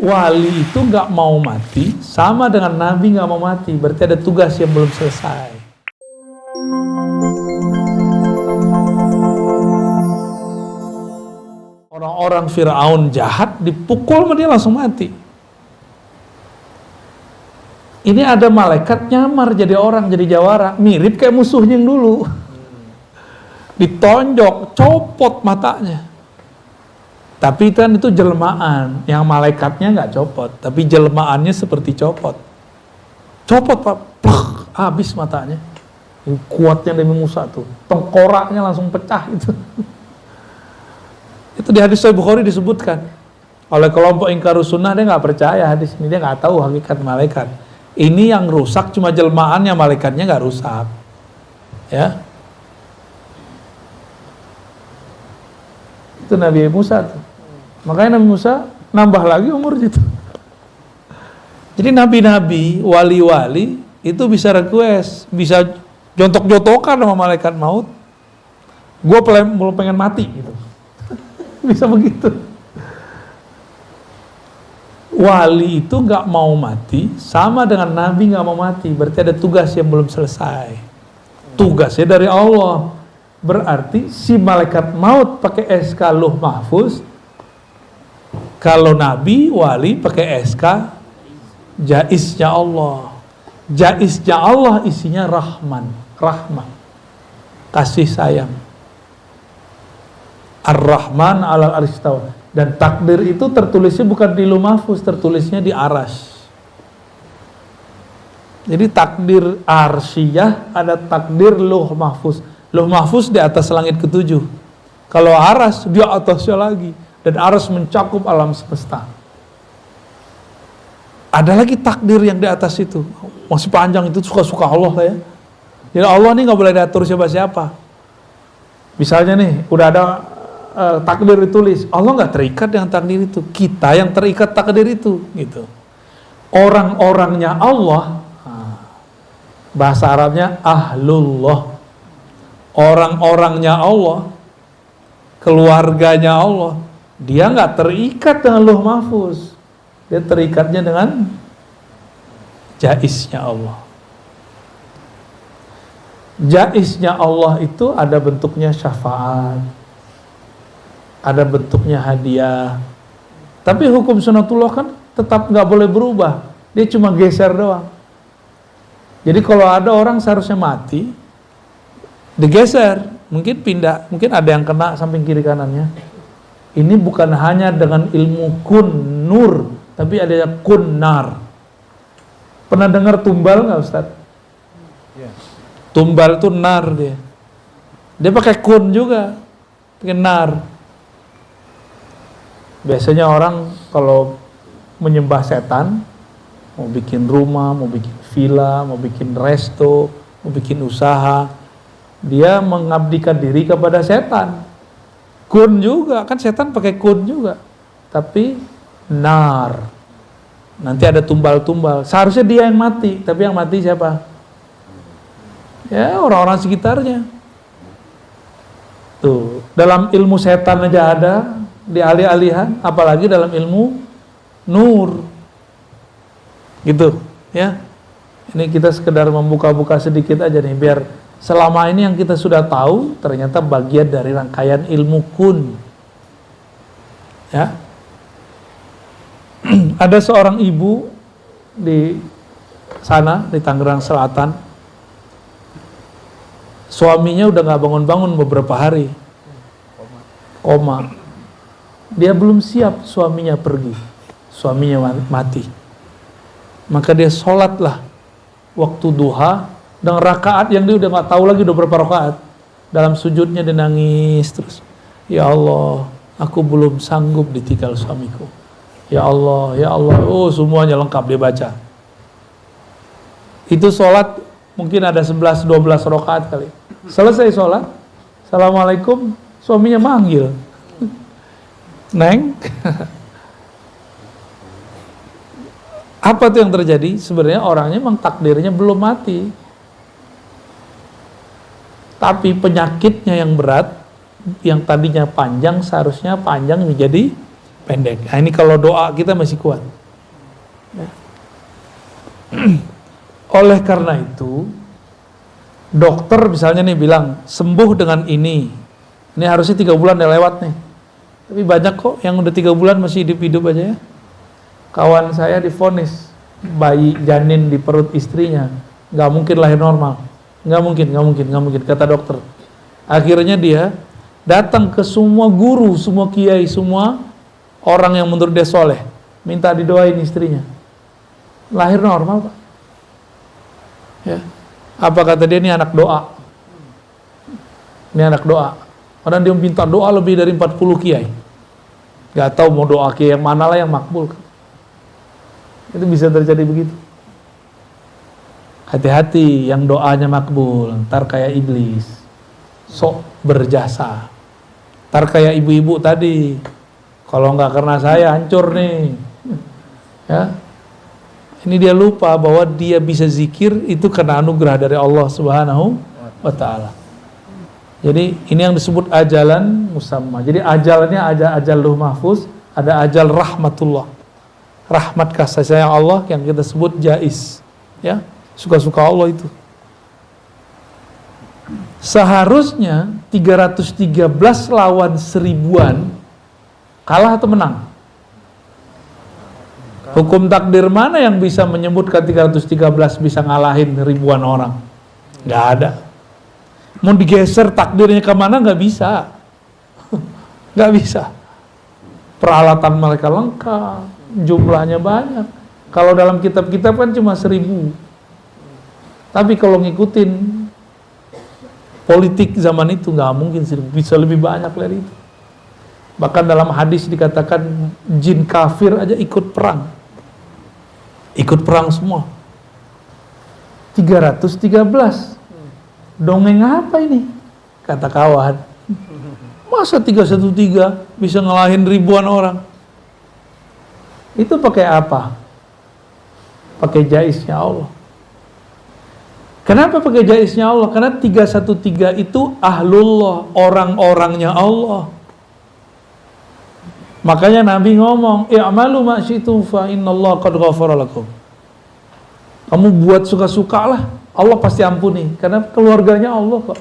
wali itu nggak mau mati sama dengan nabi nggak mau mati, berarti ada tugas yang belum selesai. Orang-orang Fir'aun jahat dipukul sama dia langsung mati. Ini ada malaikat nyamar jadi orang, jadi jawara, mirip kayak musuhnya yang dulu. Ditonjok, copot matanya. Tapi kan itu jelmaan, yang malaikatnya nggak copot, tapi jelmaannya seperti copot. Copot Pak, plak, habis matanya. Kuatnya Nabi Musa tuh, tengkoraknya langsung pecah itu. Itu di hadis Sahih Bukhari disebutkan. Oleh kelompok ingkarus sunnah, dia nggak percaya hadis ini, dia nggak tahu hakikat malaikat. Ini yang rusak cuma jelmaannya, malaikatnya nggak rusak. Ya. Itu Nabi Musa tuh. Makanya Nabi Musa nambah lagi umurnya itu. Jadi nabi-nabi, wali-wali itu bisa request, bisa jontok-jontokan sama malaikat maut. Gue belum pengen mati gitu. Bisa begitu. Wali itu nggak mau mati sama dengan nabi nggak mau mati, berarti ada tugas yang belum selesai. Tugasnya dari Allah. Berarti si malaikat maut pakai SK Lauh Mahfuz, kalau nabi wali pakai SK jaiznya Allah. Jaiznya Allah isinya rahman, rahmah, kasih sayang. Ar-Rahman alal arsy istawa. Dan takdir itu tertulisnya bukan di Lauh Mahfuz, tertulisnya di Arasy. Jadi takdir arsyiyah, ada takdir Lauh Mahfuz. Lauh Mahfuz di atas langit ketujuh. Kalau Arasy di atasnya lagi, dan Arasy mencakup alam semesta. Ada lagi takdir yang di atas itu, masih panjang, itu suka-suka Allah lah ya. Jadi Allah ini nggak boleh diatur siapa-siapa. Misalnya nih, udah ada takdir ditulis, Allah nggak terikat dengan takdir itu, kita yang terikat takdir itu, gitu. Orang-orangnya Allah, bahasa Arabnya ahlullah. Orang-orangnya Allah, keluarganya Allah, dia nggak terikat dengan Lauh Mahfuz, dia terikatnya dengan jaiznya Allah. Jaiznya Allah itu ada bentuknya syafaat, ada bentuknya hadiah. Tapi hukum sunatullah kan tetap nggak boleh berubah, dia cuma geser doang. Jadi kalau ada orang seharusnya mati, digeser, mungkin pindah, mungkin ada yang kena samping kiri kanannya. Ini bukan hanya dengan ilmu kun nur, tapi ada kun nar. Pernah dengar tumbal nggak Ustaz? Tumbal itu nar dia. Dia pakai kun juga, pakai nar. Biasanya orang kalau menyembah setan, mau bikin rumah, mau bikin villa, mau bikin resto, mau bikin usaha, dia mengabdikan diri kepada setan. Kun juga, kan setan pakai kun juga, tapi nar. Nanti ada tumbal-tumbal. Seharusnya dia yang mati, tapi yang mati siapa? Ya orang-orang sekitarnya. Tuh, dalam ilmu setan aja ada, di alih-alihan, apalagi dalam ilmu nur. Gitu, ya. Ini kita sekedar membuka-buka sedikit aja nih, biar selama ini yang kita sudah tahu ternyata bagian dari rangkaian ilmu kun. Ya. Ada seorang ibu di sana, di Tangerang Selatan. Suaminya udah gak bangun-bangun beberapa hari. Koma. Dia belum siap suaminya pergi. Suaminya mati. Maka dia sholatlah waktu duha dengan rakaat yang dia udah gak tahu lagi udah berapa rakaat. Dalam sujudnya dia nangis terus. Ya Allah, aku belum sanggup ditinggal suamiku. Ya Allah, ya Allah. Oh, semuanya lengkap dia baca. Itu sholat mungkin ada 11-12 rakaat kali. Selesai sholat, Assalamualaikum, suaminya manggil. Neng. Apa tuh yang terjadi? Sebenarnya orangnya memang takdirnya belum mati. Tapi penyakitnya yang berat, yang tadinya panjang seharusnya panjang menjadi pendek. Nah, ini kalau doa kita masih kuat. Ya. Oleh karena itu, dokter misalnya nih bilang sembuh dengan ini harusnya 3 bulan udah lewat nih. Tapi banyak kok yang udah 3 bulan masih hidup-hidup aja ya. Kawan saya divonis bayi janin di perut istrinya nggak mungkin lahir normal, nggak mungkin kata dokter. Akhirnya dia datang ke semua guru, semua kiai, semua orang yang menurut dia soleh, minta didoain istrinya lahir normal, Pak. Ya. Apa kata dia, ini anak doa. Ini anak doa. Padahal dia minta doa lebih dari 40 kiai. Gak tahu mau doa kiai yang mana lah yang makbul. Itu bisa terjadi begitu. Hati-hati yang doanya makbul, ntar kayak iblis, sok berjasa. Ntar kayak ibu-ibu tadi, kalau nggak karena saya hancur nih. Ya, ini dia lupa bahwa dia bisa zikir itu karena anugerah dari Allah Subhanahu wa Ta'ala. Jadi ini yang disebut ajalan musamma. Jadi ajalnya ada ajal luh mahfuz, ada ajal rahmatullah. Rahmat kasih sayang Allah yang kita sebut jaiz. Ya, suka-suka Allah itu. Seharusnya 313 lawan 1000-an kalah atau menang? Hukum takdir mana yang bisa menyebutkan 313 bisa ngalahin ribuan orang? Nggak ada. Mau digeser takdirnya kemana nggak bisa. Nggak bisa. Peralatan mereka lengkap, jumlahnya banyak. Kalau dalam kitab-kitab kan cuma 1000. Tapi kalau ngikutin politik zaman itu nggak mungkin 1000, bisa lebih banyak dari itu. Bahkan dalam hadis dikatakan jin kafir aja ikut perang. Ikut perang semua. 313. Dongeng apa ini? Kata kawan. Masa 313 bisa ngalahin ribuan orang? Itu pakai apa? Pakai jaiznya Allah. Kenapa pakai jaiznya Allah? Karena 313 itu ahlullah, orang-orangnya Allah. Makanya Nabi ngomong, i'malu ma syi'tum fa innallaha qad ghafara lakum. Kamu buat suka-suka lah, Allah pasti ampuni karena keluarganya Allah kok.